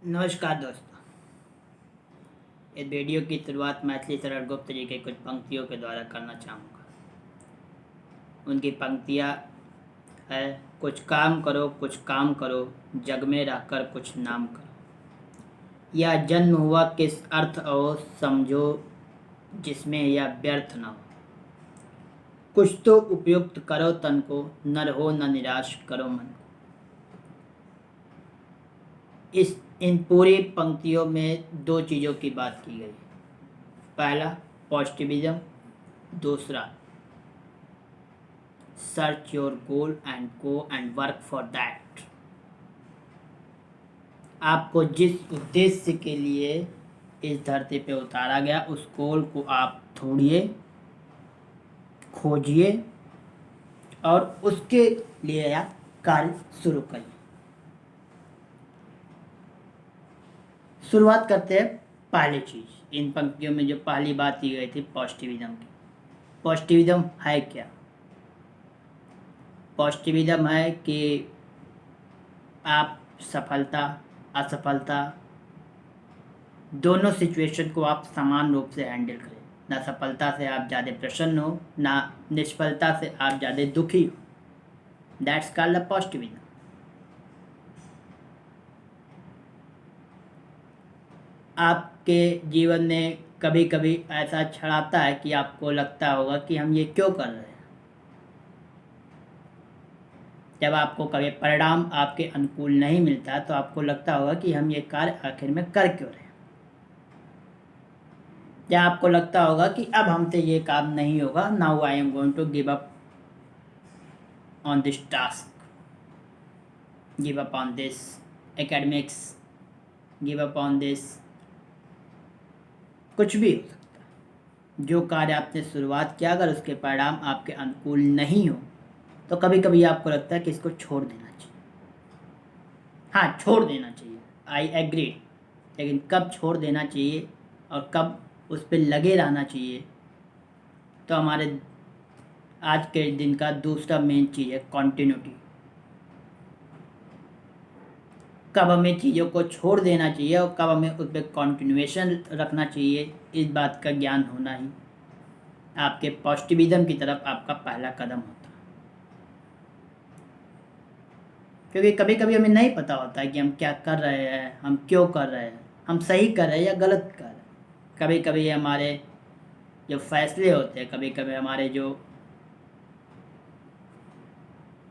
नमस्कार दोस्तों। इस वीडियो की शुरुआत मैथिली सरल गुप्त जी के कुछ पंक्तियों के द्वारा करना चाहूँगा। उनकी पंक्तियाँ है, कुछ काम करो, जग में रहकर कुछ नाम करो। यह जन्म हुआ किस अर्थ हो, समझो जिसमें यह व्यर्थ न हो। कुछ तो उपयुक्त करो तन को, न रहो न निराश करो मन को। इन पूरी पंक्तियों में दो चीज़ों की बात की गई। पहला पॉजिटिविज्म, दूसरा search your goal and go and work for that. आपको जिस उद्देश्य के लिए इस धरती पे उतारा गया उस गोल को आप ढूंढिए, खोजिए और उसके लिए आप कार्य शुरू करिए। शुरुआत करते हैं पहली चीज़। इन पंक्तियों में जो पहली बात की गई थी पॉजिटिविज्म की। पॉजिटिविज्म है क्या? पॉजिटिविज्म है कि आप सफलता असफलता दोनों सिचुएशन को आप समान रूप से हैंडल करें। ना सफलता से आप ज़्यादा प्रसन्न हो, ना निष्फलता से आप ज़्यादा दुखी हो। That's called the positivism. आपके जीवन में कभी कभी ऐसा क्षण आता है कि आपको लगता होगा कि हम ये क्यों कर रहे हैं। जब आपको कभी परिणाम आपके अनुकूल नहीं मिलता तो आपको लगता होगा कि हम ये कार्य आखिर में कर क्यों रहे हैं। या आपको लगता होगा कि अब हमसे ये काम नहीं होगा, now I am going to give up on this task, give up on this academics, give up on this, कुछ भी हो सकता है। जो कार्य आपने शुरुआत किया अगर उसके परिणाम आपके अनुकूल नहीं हो तो कभी कभी आपको लगता है कि इसको छोड़ देना चाहिए। हाँ, छोड़ देना चाहिए, आई एग्री। लेकिन कब छोड़ देना चाहिए और कब उस पर लगे रहना चाहिए, तो हमारे आज के दिन का दूसरा मेन चीज़ है कॉन्टिन्यूटी। कब हमें चीज़ों को छोड़ देना चाहिए और कब हमें उस पर कॉन्टिन्यूएशन रखना चाहिए, इस बात का ज्ञान होना ही आपके पॉजिटिविज्म की तरफ आपका पहला कदम होता है। क्योंकि कभी कभी हमें नहीं पता होता है कि हम क्या कर रहे हैं, हम क्यों कर रहे हैं, हम सही कर रहे हैं या गलत कर रहे हैं। कभी कभी हमारे जो फैसले होते हैं, कभी कभी हमारे जो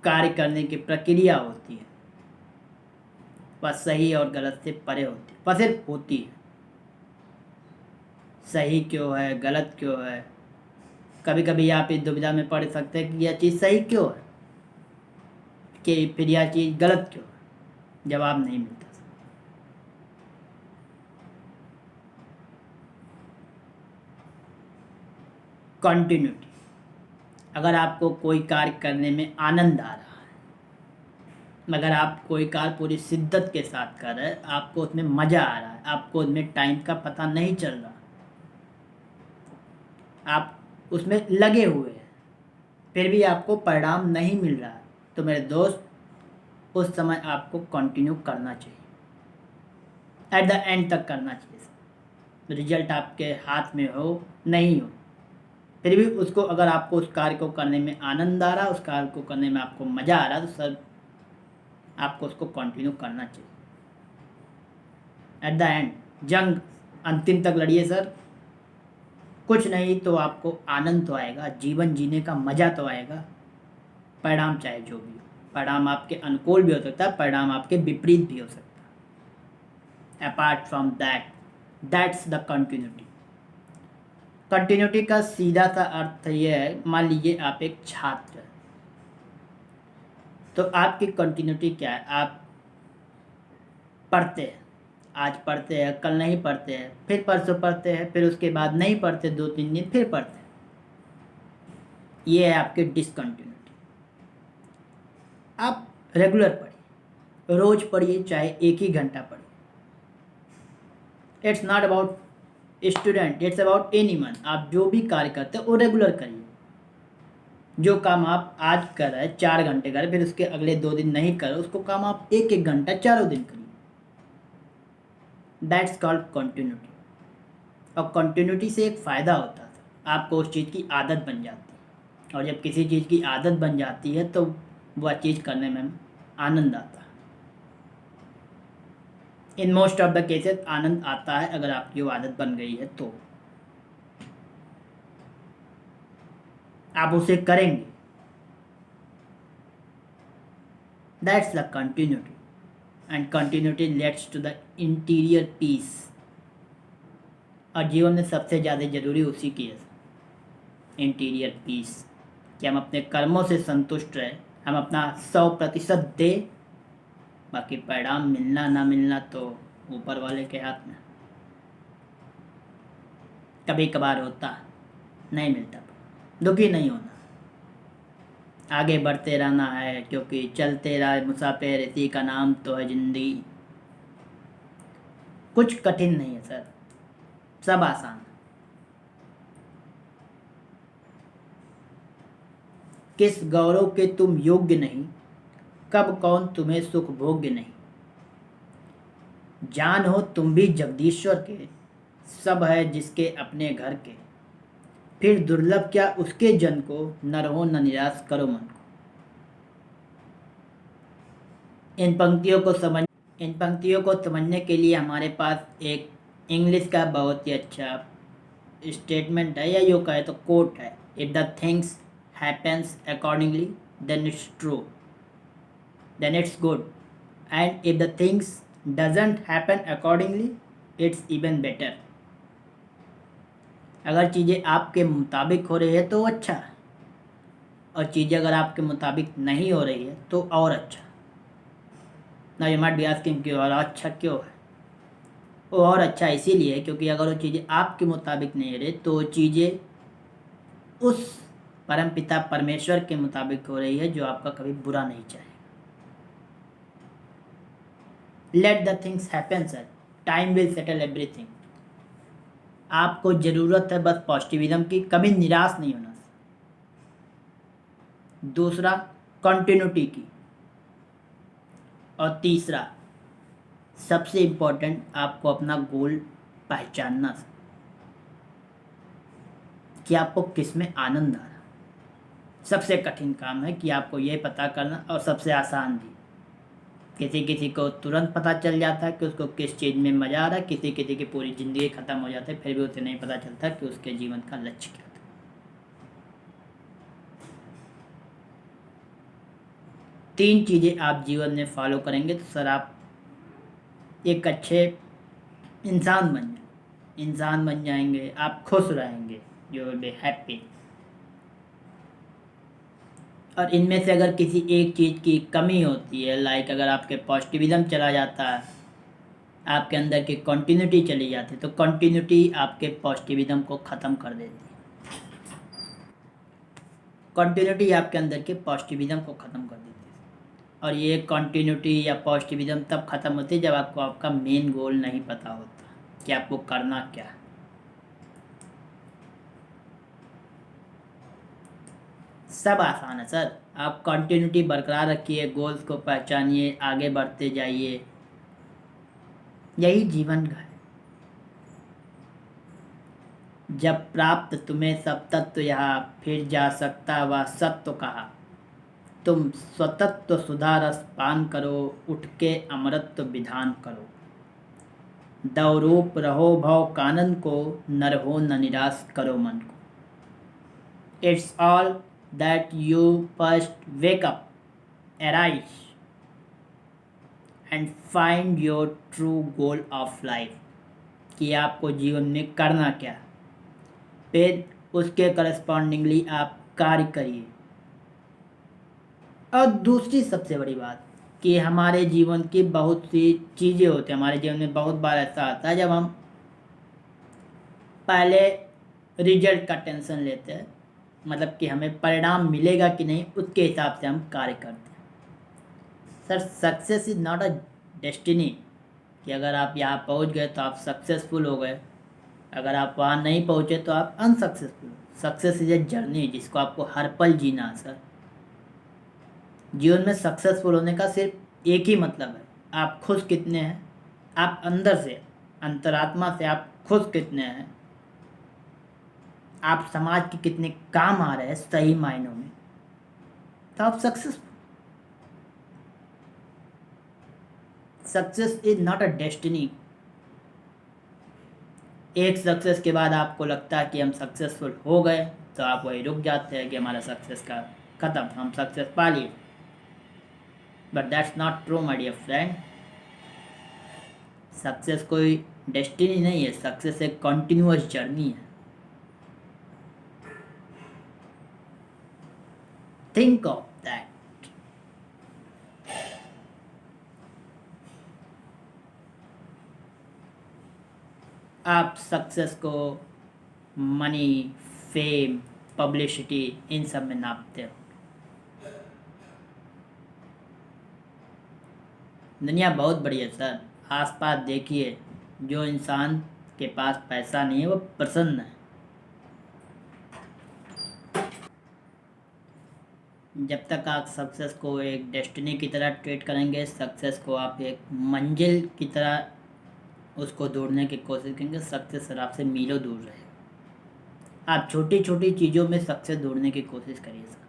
कार्य करने की प्रक्रिया होती है वह सही और गलत से परे होती है, पर सिर्फ होती है। सही क्यों है, गलत क्यों है, कभी कभी आप इस दुविधा में पड़ सकते हैं कि यह चीज़ सही क्यों है कि फिर यह चीज़ गलत क्यों है। जवाब नहीं मिलता। कंटिन्यूटी। अगर आपको कोई कार्य करने में आनंद आ रहा है, अगर आप कोई कार्य पूरी शिद्दत के साथ कर रहे हैं, आपको उसमें मज़ा आ रहा है, आपको उसमें टाइम का पता नहीं चल रहा, आप उसमें लगे हुए हैं, फिर भी आपको परिणाम नहीं मिल रहा है, तो मेरे दोस्त उस समय आपको कंटिन्यू करना चाहिए। एट द एंड तक करना चाहिए। रिजल्ट आपके हाथ में हो नहीं हो, फिर भी उसको, अगर आपको उस कार्य को करने में आनंद आ रहा है, उस कार्य को करने में आपको मज़ा आ रहा है, तो सर आपको उसको कंटिन्यू करना चाहिए। एट द एंड जंग अंतिम तक लड़िए सर। कुछ नहीं तो आपको आनंद तो आएगा, जीवन जीने का मज़ा तो आएगा। परिणाम चाहे जो भी हो, परिणाम आपके अनुकूल भी हो सकता है, परिणाम आपके विपरीत भी हो सकता है। Apart from that, that's the continuity. Continuity का सीधा सा अर्थ यह है, मान लीजिए आप एक छात्र हैं, तो आपकी कंटिन्यूटी क्या है? आप पढ़ते हैं, आज पढ़ते हैं, कल नहीं पढ़ते हैं, फिर परसों पढ़ते हैं, फिर उसके बाद नहीं पढ़ते, 2-3 दिन फिर पढ़ते हैं। ये है आपकी डिसकंटिन्यूटी। आप रेगुलर पढ़िए, रोज पढ़िए, चाहे एक ही घंटा पढ़िए। It's not about student, it's about anyone. आप जो भी कार्य करते हैं वो रेगुलर करिए। जो काम आप आज कर रहे हैं 4 घंटे कर, फिर उसके अगले 2 दिन नहीं कर, उसको काम आप 1-1 घंटा चारों दिन करिए। That's called continuity. और कंटिन्यूटी से एक फ़ायदा होता था, आपको उस चीज़ की आदत बन जाती है, और जब किसी चीज़ की आदत बन जाती है तो वह चीज़ करने में आनंद आता है। In most of the cases आनंद आता है अगर आपकी वो आदत बन गई है तो आप उसे करेंगे। That's the continuity, and continuity lets to the interior piece. और जीवन में सबसे ज़्यादा ज़रूरी उसी की है, इंटीरियर पीस, कि हम अपने कर्मों से संतुष्ट रहें, हम अपना 100% दें, बाकी परिणाम मिलना ना मिलना तो ऊपर वाले के हाथ में। कभी कभार होता, नहीं मिलता, दुखी नहीं होना, आगे बढ़ते रहना है, क्योंकि चलते रहा मुसाफिर इसी का नाम तो है जिंदगी। कुछ कठिन नहीं है सर, सब आसान। किस गौरव के तुम योग्य नहीं, कब कौन तुम्हें सुख भोग्य नहीं। जान हो तुम भी जगदीश्वर के, सब है जिसके अपने घर के। फिर दुर्लभ क्या उसके जन को, न रहो न निराश करो मन को। इन पंक्तियों को समझने के लिए हमारे पास एक इंग्लिश का बहुत ही अच्छा स्टेटमेंट है, या यूँ कहे तो कोट है। If the things happens accordingly then it's true, then it's good, and if the things doesn't happen accordingly it's even better. अगर चीज़ें आपके मुताबिक हो रही है तो अच्छा है, और चीज़ें अगर आपके मुताबिक नहीं हो रही है तो और अच्छा। ना यू माइट बी आस्किंग कि और अच्छा क्यों है। वो और अच्छा इसीलिए है क्योंकि अगर वो चीज़ें आपके मुताबिक नहीं हो रही तो वो चीज़ें उस परमपिता परमेश्वर के मुताबिक हो रही है जो आपका कभी बुरा नहीं चाहे। Let the things happen sir, time will settle everything. आपको ज़रूरत है बस पॉजिटिविज्म की, कभी निराश नहीं होना। दूसरा कंटिन्यूटी की, और तीसरा सबसे इम्पोर्टेंट आपको अपना गोल पहचानना कि आपको किस में आनंद आ रहा है। सबसे कठिन काम है कि आपको ये पता करना, और सबसे आसान भी। किसी किसी को तुरंत पता चल जाता है कि उसको किस चीज़ में मज़ा आ रहा है, किसी किसी की पूरी ज़िंदगी ख़त्म हो जाती है फिर भी उसे नहीं पता चलता कि उसके जीवन का लक्ष्य क्या था। तीन चीज़ें आप जीवन में फॉलो करेंगे तो सर आप एक अच्छे इंसान बन जाएंगे, आप खुश रहेंगे, यू विल बी हैप्पी। और इनमें से अगर किसी एक चीज़ की कमी होती है, लाइक अगर आपके पॉजिटिविज्म चला जाता है, आपके अंदर की कंटिन्यूटी चली जाती है, तो कंटिन्यूटी आपके पॉजिटिविज्म को ख़त्म कर देती है। कंटिन्यूटी आपके अंदर के पॉजिटिविज्म को ख़त्म कर देती है, और ये कंटिन्यूटी या पॉजिटिविज्म तब ख़त्म होती है जब आपको आपका मेन गोल नहीं पता होता कि आपको करना क्या है। सब आसान है सर, आप कंटिन्यूटी बरकरार रखिए, गोल्स को पहचानिए, आगे बढ़ते जाइए, यही जीवन का है। जब प्राप्त तुम्हें सब तत्व यहाँ, फिर जा सकता वह सत्व कहा। तुम स्वतत्व सुधा रस पान करो, उठ के अमृत विधान करो। दवरूप रहो भव कानन को, न रहो न निराश करो मन को। It's all that you first wake up, arise, and find your true goal of life, कि आपको जीवन में करना क्या, फिर उसके करस्पॉन्डिंगली आप कार्य करिए। और दूसरी सबसे बड़ी बात कि हमारे जीवन की बहुत सी चीज़ें होती हैं, हमारे जीवन में बहुत बार ऐसा आता है जब हम पहले रिजल्ट का टेंशन लेते हैं, मतलब कि हमें परिणाम मिलेगा कि नहीं, उसके हिसाब से हम कार्य करते हैं। Sir success is not a destiny, कि अगर आप यहाँ पहुँच गए तो आप सक्सेसफुल हो गए, अगर आप वहाँ नहीं पहुँचे तो आप unsuccessful. Success is a journey जिसको आपको हर पल जीना है सर। जीवन में सक्सेसफुल होने का सिर्फ एक ही मतलब है, आप खुश कितने हैं, आप अंदर से अंतरात्मा से आप खुश कितने हैं, आप समाज के कितने काम आ रहे हैं सही मायनों में, तो आप success is not a destiny. एक सक्सेस के बाद आपको लगता है कि हम सक्सेसफुल हो गए, तो आप वही रुक जाते हैं कि हमारा सक्सेस का ख़त्म, हम सक्सेस पा लिए। But that's not true my dear friend. Success कोई डेस्टिनी नहीं है, सक्सेस एक कॉन्टिन्यूअस जर्नी है। Think of that. आप सक्सेस को मनी, फेम, पब्लिसिटी इन सब में नापते हो। दुनिया बहुत बड़ी है सर। आसपास देखिए, जो इंसान के पास पैसा नहीं है वो प्रसन्न है। जब तक आप सक्सेस को एक डेस्टिनी की तरह ट्रीट करेंगे, सक्सेस को आप एक मंजिल की तरह उसको दौड़ने की कोशिश करेंगे, सक्सेस सर आपसे मीलों दूर रहेगा। आप छोटी छोटी चीज़ों में सक्सेस ढूंढने की कोशिश करिए सर,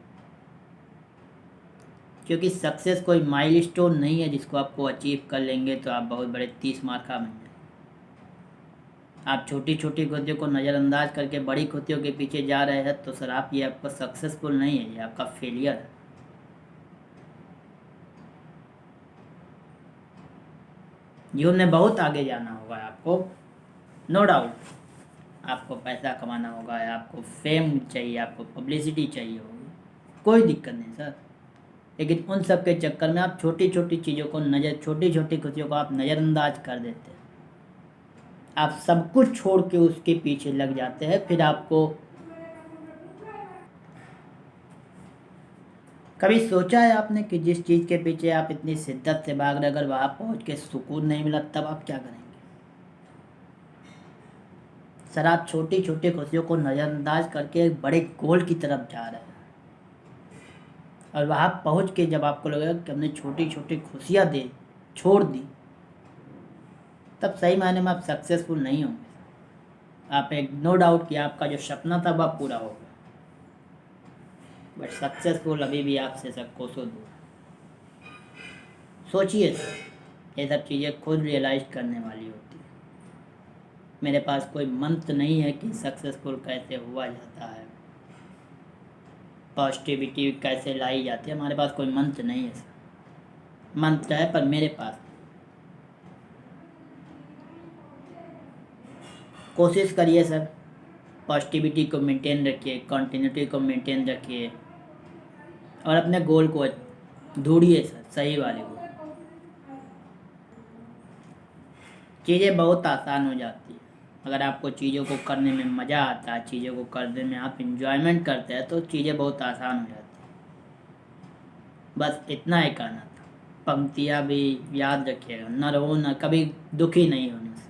क्योंकि सक्सेस कोई माइलस्टोन नहीं है जिसको आपको अचीव कर लेंगे तो आप बहुत बड़े 30 मार का बन जाए। आप छोटी छोटी खुशियों को नज़रअंदाज करके बड़ी खुशियों के पीछे जा रहे हैं तो सर आप, ये आपका सक्सेसफुल नहीं है, ये आपका फेलियर है। जीवन में बहुत आगे जाना होगा आपको, नो डाउट। आपको पैसा कमाना होगा, आपको फेम चाहिए, आपको पब्लिसिटी चाहिए होगी, कोई दिक्कत नहीं सर। लेकिन उन सब के चक्कर में आप छोटी छोटी चीज़ों को छोटी छोटी खुशियों को आप नज़रअंदाज कर देते हैं। आप सब कुछ छोड़ के उसके पीछे लग जाते हैं। फिर आपको कभी सोचा है आपने कि जिस चीज़ के पीछे आप इतनी शिद्दत से भाग रहे, अगर वहाँ पहुँच के सुकून नहीं मिला तब आप क्या करेंगे? सर आप छोटी छोटी खुशियों को नज़रअंदाज करके एक बड़े गोल की तरफ जा रहे हैं, और वहाँ पहुँच के जब आपको लगेगा कि हमने छोटी छोटी खुशियाँ दे छोड़ दी, तब सही मायने में आप सक्सेसफुल नहीं होंगे। आप एक, नो डाउट कि आपका जो सपना था वह पूरा होगा, बट सक्सेसफुल अभी भी आपसे सब कोसों दूर। सोचिए सर, ये सब चीज़ें खुद रियलाइज करने वाली होती है। मेरे पास कोई मंत्र नहीं है कि सक्सेसफुल कैसे हुआ जाता है, पॉजिटिविटी कैसे लाई जाती है, हमारे पास कोई मंत्र नहीं है सर। मंत्र है पर मेरे पास। कोशिश करिए सर, पॉजिटिविटी को मेंटेन रखिए, कंटिन्यूटी को मेंटेन रखिए, और अपने गोल को ढूंढिए सर, सही वाले को। चीज़ें बहुत आसान हो जाती है अगर आपको चीज़ों को करने में मज़ा आता है, चीज़ों को करने में आप इंजॉयमेंट करते हैं, तो चीज़ें बहुत आसान हो जाती हैं। बस इतना ही कहना था। पंक्तियाँ भी याद रखिएगा, न रोना, कभी दुखी नहीं होने से।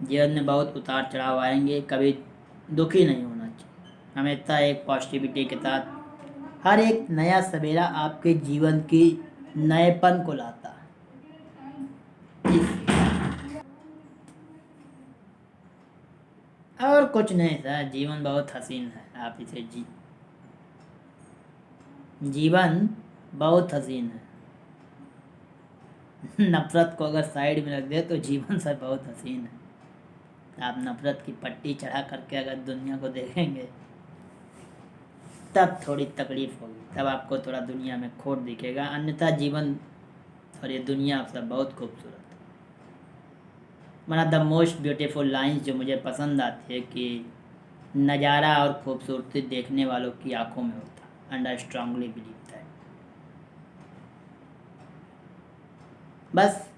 जीवन में बहुत उतार चढ़ाव आएंगे, कभी दुखी नहीं होना चाहिए। हमेशा एक पॉजिटिविटी के साथ, हर एक नया सवेरा आपके जीवन की नएपन को लाता है। और कुछ नहीं सर, जीवन बहुत हसीन है, आप इसे जीवन बहुत हसीन है। नफरत को अगर साइड में रख दे तो जीवन सर बहुत हसीन है। आप नफरत की पट्टी चढ़ा करके अगर दुनिया को देखेंगे तब थोड़ी तकलीफ होगी, तब आपको थोड़ा दुनिया में खोट दिखेगा, अन्यथा जीवन और ये दुनिया सब बहुत खूबसूरत है। One of the most beautiful lines जो मुझे पसंद आती है कि नज़ारा और खूबसूरती देखने वालों की आंखों में होता है, and I strongly believe that. बस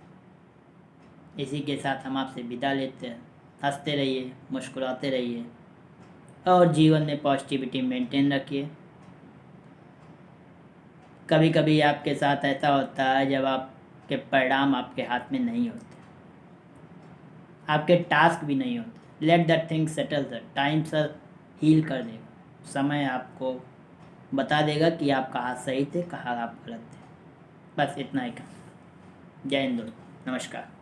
इसी के साथ हम आपसे विदा लेते हैं। हंसते रहिए, मुस्कुराते रहिए, और जीवन में पॉजिटिविटी मेंटेन रखिए। कभी कभी आपके साथ ऐसा होता है जब आपके परिणाम आपके हाथ में नहीं होते, आपके टास्क भी नहीं होते। Let that thing settle sir, time sir heal कर देगा, समय आपको बता देगा कि आप कहाँ सही थे, कहाँ आप गलत थे। बस इतना ही कहा। जय हिंद दोस्तों। नमस्कार।